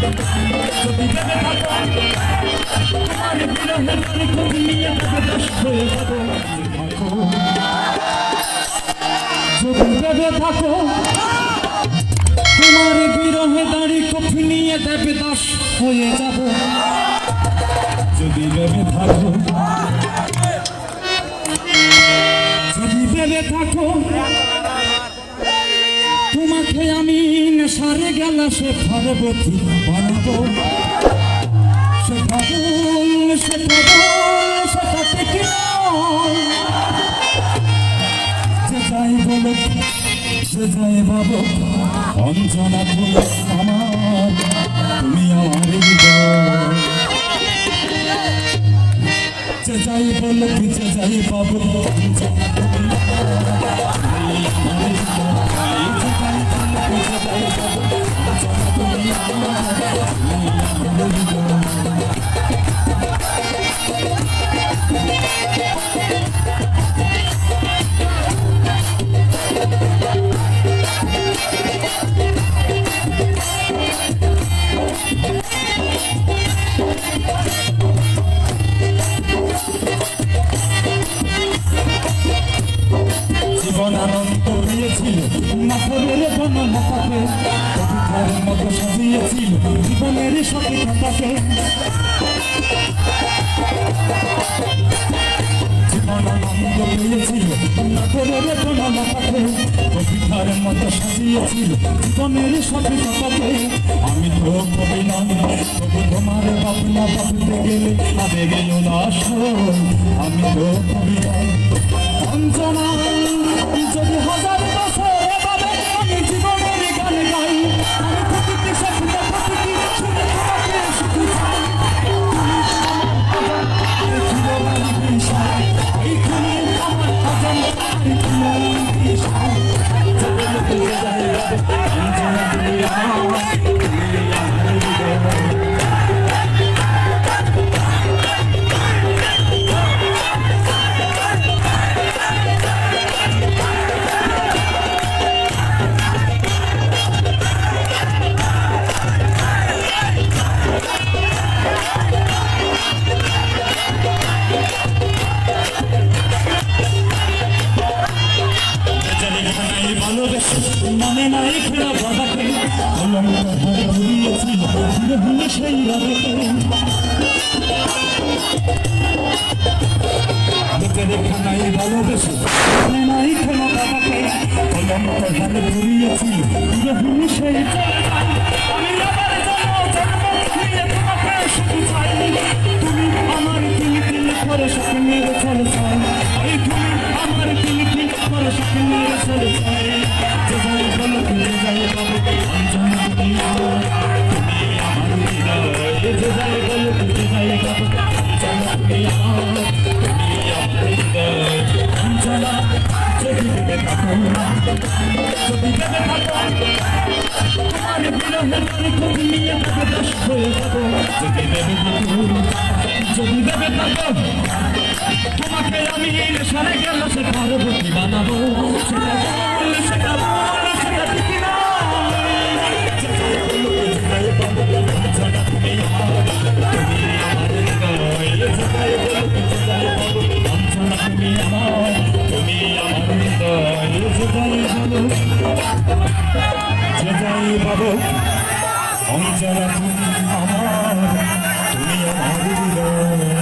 যদি ভেবে থাকো তোমার বিরহের বাড়ি কবি নিয়ে তবে দোষ হয়ে যাব। যদি ভেবে থাকো তোমার বিরহে দাড়ি কফি নিয়ে দেবে দাস হয়ে যাব। যদি ভেবে থাকো যদি ভেবে থাকো তোমাকে আমি নেশারে গেলা সে পার্বতী বানাবো। সে পাগল সে পাগল সেটাতে কি যে যাই বলো যে যাই বাবু অঞ্জনা তুমি আমার তুমি আমার হৃদয়। যে যাই বলো যে যাই বাবু অঞ্জনা তুমি জীবন আনন্দ দিয়েছিল মাথরের বনলতাকে কবিতার মতো সাজিয়েছিল জীবনের সাথে কথাকে। জীবন আনন্দ দিয়েছিল মাথরের বনলতাকে কবিতার মতো সাজিয়েছিল জীবনের সাথে কথাকে। আমি তো কবি নয় তবু তোমার ভাবনা ভাবতে গেলে আবেগে উল্লাস। আমি তো কবি নয় অঞ্জনা যদি হাজার বছর এভাবে আমি জীবনের গান গাই। আমি প্রতিটি স্বপ্নে প্রতিটি শুনে তোমাকে শুধু চাই। এইখানে আমার আজান অঞ্জনা তুমি মনে নাই খেলা বাধাকে ঘুরিয়েছিল সেই রাধাকে। বুকের খানাই ভালোবেসে মনে নাই খেলা বাধাকে ঘরে ঘুরিয়েছিল সেই। তুমি আমার তিল তিল করে স্বপ্নের চলে চাই। তুমি আমার তিল তিল করে স্বপ্নের চলে চাই। যে যাই বলো যে যাই বলো অঞ্জনা তুমি আমার হৃদয়। যে যাই বলো যে যাই বলো অঞ্জনা তুমি আমার হৃদয়। অঞ্জনা যদি ভেবে থাকো যদি ভেবে থাকো তোমার বিরহের বাড়ি কবি নিয়ে তবে দোষ হয়ে যাব। যদি ভেবে থাকো যদি ভেবে থাকো তোমাকে আমি নেশারে গেল সে পার্বতী বানাবো। সেটা বল সেটা বল সেটা ঠিক না। অঞ্জনা তুমি আমার হৃদয়। অঞ্জনা তুমি আমার হৃদয়। যে যাই বাবু অঞ্জনা তুমি আমার হৃদয়।